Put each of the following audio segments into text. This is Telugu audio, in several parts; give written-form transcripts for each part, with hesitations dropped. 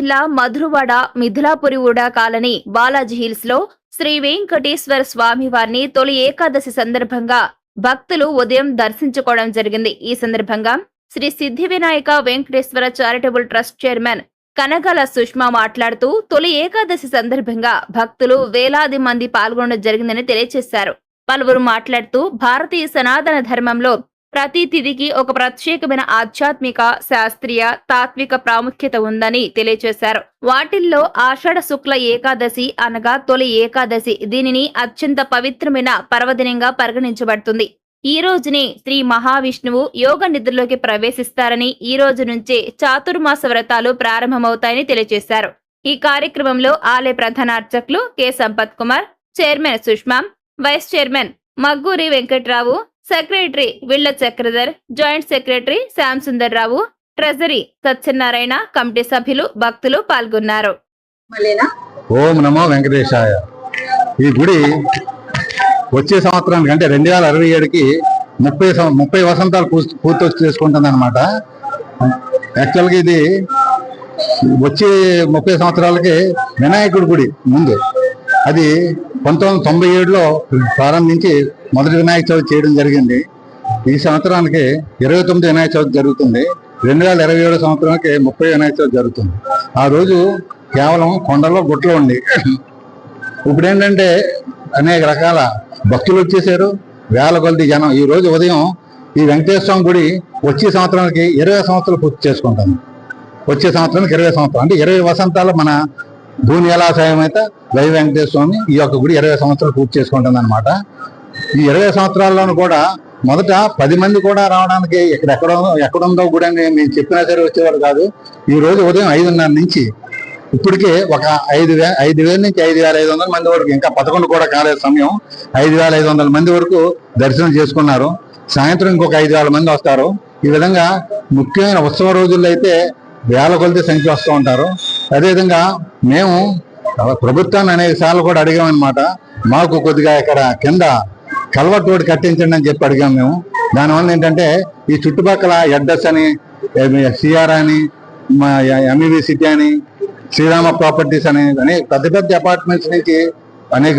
జిల్లా మధురవాడ మిథులాపురిగూడ కాలనీ బాలాజీ హిల్స్ లో శ్రీ వెంకటేశ్వర స్వామి వారిని తొలి ఏకాదశి సందర్భంగా భక్తులు ఉదయం దర్శించుకోవడం జరిగింది. ఈ సందర్భంగా Sri Siddhi Vinayaka Venkateswara charitable trust chairman Kanagala Sushma మాట్లాడుతూ తొలి ఏకాదశి సందర్భంగా భక్తులు వేలాది మంది పాల్గొనడం జరిగిందని తెలియజేశారు. పలువురు మాట్లాడుతూ భారతీయ సనాతన ధర్మంలో ప్రతి తిథికి ఒక ప్రత్యేకమైన ఆధ్యాత్మిక, శాస్త్రీయ, తాత్విక ప్రాముఖ్యత ఉందని తెలియజేశారు. వాటిల్లో ఆషాఢ శుక్ల ఏకాదశి అనగా తొలి ఏకాదశి. దీనిని అత్యంత పవిత్రమైన పర్వదినంగా పరిగణించబడుతుంది. ఈ రోజునే శ్రీ మహావిష్ణువు యోగ నిద్రలోకి ప్రవేశిస్తారని, ఈ రోజు నుంచే చాతుర్మాస వ్రతాలు ప్రారంభమవుతాయని తెలియజేశారు. ఈ కార్యక్రమంలో ఆలయ ప్రధాన అర్చకులు K Sampath Kumar, chairman Sushma, vice chairman Magguri Venkatrao, secretary Villa Chakradhar, joint secretary Shyam Sundar Rao, treasury Satyanarayana, committee సభ్యులు, భక్తులు పాల్గొన్నారు. ఓం నమో వెంకటేశాయ. ఈ గుడి వచ్చే సంవత్సరానికి అంటే 2027కి 30 వసంతాలు పూర్తి చేసుకుంటుంది అనమాట. యాక్చువల్గా ఇది వచ్చే 30 సంవత్సరాలకి వినాయకుడి గుడి ముందు అది 1997లో ప్రారంభించి మొదటి వినాయక చవితి చేయడం జరిగింది. ఈ సంవత్సరానికి 29 వినాయక చవితి జరుగుతుంది. 2027 సంవత్సరానికి 30 వినాయక చవితి జరుగుతుంది. ఆ రోజు కేవలం కొండలో గుట్టలో ఉండి ఇప్పుడు ఏంటంటే అనేక రకాల భక్తులు వచ్చేసారు, వేల కొలది జనం. ఈ రోజు ఉదయం ఈ వెంకటేశ్వర స్వామి గుడి వచ్చే సంవత్సరానికి 20 సంవత్సరాలు పూర్తి చేసుకుంటాను. వచ్చే సంవత్సరానికి 20 సంవత్సరాలు అంటే 20 వసంతాలు మన భూమి ఎలా సాయమైతే వై వెంకటేశ్వర స్వామి ఈ యొక్క గుడి 20 సంవత్సరాలు పూర్తి చేసుకుంటుంది అనమాట. ఈ 20 సంవత్సరాల్లోనూ కూడా మొదట 10 మంది కూడా రావడానికి ఎక్కడుందో గుడి అని మేము చెప్పినా సరే వచ్చేవారు కాదు. ఈ రోజు ఉదయం 5:30 నుంచి ఇప్పటికే ఒక 5,000 నుంచి 5,500 మంది వరకు, ఇంకా 11 కూడా కాలేదు సమయం, 5,500 మంది వరకు దర్శనం చేసుకున్నారు. సాయంత్రం ఇంకొక 5,000 మంది వస్తారు. ఈ విధంగా ముఖ్యమైన ఉత్సవ రోజుల్లో అయితే వేల కొలది సంఖ్య వస్తూ ఉంటారు. అదేవిధంగా మేము ప్రభుత్వాన్ని అనేక సార్లు కూడా అడిగామన్నమాట. మాకు కొద్దిగా ఇక్కడ కింద కల్వర్ట్ రోడ్ కట్టించండి అని చెప్పి అడిగాం మేము. దానివల్ల ఏంటంటే ఈ చుట్టుపక్కల ఎడ్డస్ అని, సిఆర్ అని, ఎంఈవి సిటీ అని, శ్రీరామ ప్రాపర్టీస్ అని పెద్ద పెద్ద అపార్ట్మెంట్స్ నుంచి అనేక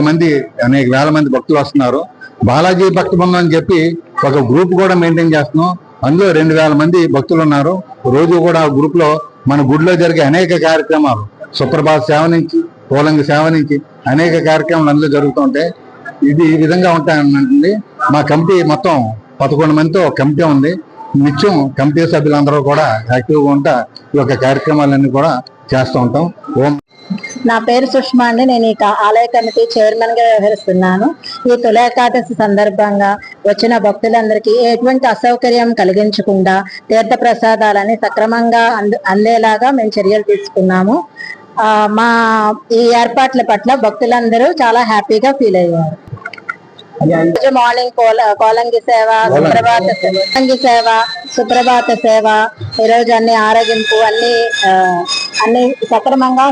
వేల మంది భక్తులు వస్తున్నారు. బాలాజీ భక్త బృందం అని చెప్పి ఒక గ్రూప్ కూడా మెయింటైన్ చేస్తున్నాం. అందులో 2,000 మంది భక్తులు ఉన్నారు. రోజు కూడా ఆ గ్రూప్ లో మన గుడిలో జరిగే అనేక కార్యక్రమాలు, సుప్రభాత సేవ నుంచి పోలంగి సేవ నుంచి అనేక కార్యక్రమాలు అందులో జరుగుతుంటాయి. ఇది ఈ విధంగా ఉంటాయండి. మా కమిటీ మొత్తం 11 మందితో కమిటీ ఉంది. నిత్యం కమిటీ సభ్యులందరూ కూడా యాక్టివ్గా ఉంటా ఈ యొక్క కార్యక్రమాలన్నీ కూడా చేస్తూ ఉంటాం. నా పేరు సుష్మా అండి. నేను ఈ ఆలయ కమిటీ చైర్మన్ గా వ్యవహరిస్తున్నాను. ఈ తొలి ఏకాదశి సందర్భంగా వచ్చిన భక్తులందరికీ ఎటువంటి అసౌకర్యం కలిగించకుండా తీర్థ ప్రసాదాలని సక్రమంగా అందేలాగా మేము చర్యలు తీసుకున్నాము. మా ఈ ఏర్పాట్ల పట్ల భక్తులందరూ చాలా హ్యాపీగా ఫీల్ అయ్యారు. మార్నింగ్ కోలంగి సేవ, సుప్రభాత సేవ, ఈరోజు అన్ని ఆరగింపు అన్ని సక్రమంగా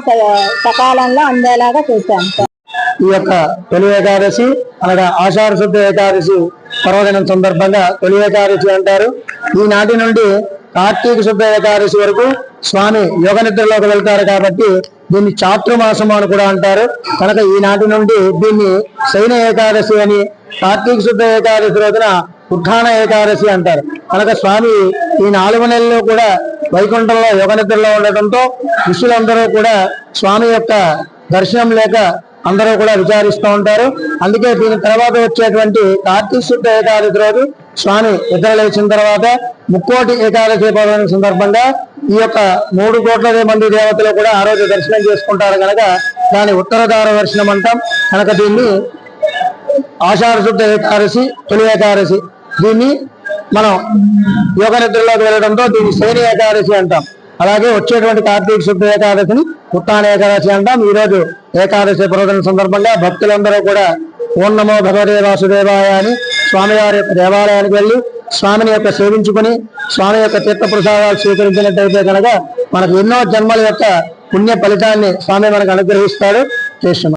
సకాలంలో అందేలాగా చూసాం. ఈ యొక్క తొలి ఏకాదశి అనగా ఆషాఢ శుద్ధ ఏకాదశి పర్వదినం సందర్భంగా తొలి ఏకాదశి అంటారు. ఈనాటి నుండి కార్తీక శుద్ధ ఏకాదశి వరకు స్వామి యోగ నిద్రలోకి వెళ్తారు కాబట్టి దీన్ని చాతుర్మాసము అని కూడా అంటారు. కనుక ఈనాటి నుండి దీన్ని శయన ఏకాదశి అని, కార్తీక శుద్ధ ఏకాదశి రోజున ఉత్థాన ఏకాదశి అంటారు. కనుక స్వామి ఈ 4 నెలల్లో కూడా వైకుంఠంలో యోగ నిద్రలో ఉండటంతో ఋషులందరూ కూడా స్వామి యొక్క దర్శనం లేక అందరూ కూడా విచారిస్తూ ఉంటారు. అందుకే దీని తర్వాత వచ్చేటువంటి కార్తీక శుద్ధ ఏకాదశి రోజు స్వామి నిద్ర లేచిన తర్వాత ముక్కోటి ఏకాదశి పర్వదినం సందర్భంగా ఈ యొక్క 3 కోట్ల మంది దేవతలు కూడా ఆ రోజు దర్శనం చేసుకుంటారు. కనుక దాని ఉత్తరధార దర్శనం అంటాం. కనుక దీన్ని ఆషాఢ శుద్ధ ఏకాదశి, తొలి ఏకాదశి, దీన్ని మనం యోగ నిద్రలోకి వెళ్ళడంతో దీన్ని శయన ఏకాదశి అంటాం. అలాగే వచ్చేటువంటి కార్తీక శుద్ధ ఏకాదశిని ఉత్థాన ఏకాదశి అంటాం. ఈ రోజు ఏకాదశి పర్వదినం సందర్భంగా భక్తులందరూ కూడా ఓం నమో భగవతే వాసుదేవాయ అని స్వామివారి యొక్క దేవాలయానికి వెళ్ళి స్వామిని యొక్క సేవించుకుని స్వామి యొక్క తీర్థ ప్రసాదాలు స్వీకరించినట్టయితే కనుక మనకు ఎన్నో జన్మల యొక్క పుణ్య ఫలితాన్ని స్వామి మనకు అనుగ్రహిస్తాడు. చేస్తున్నాం.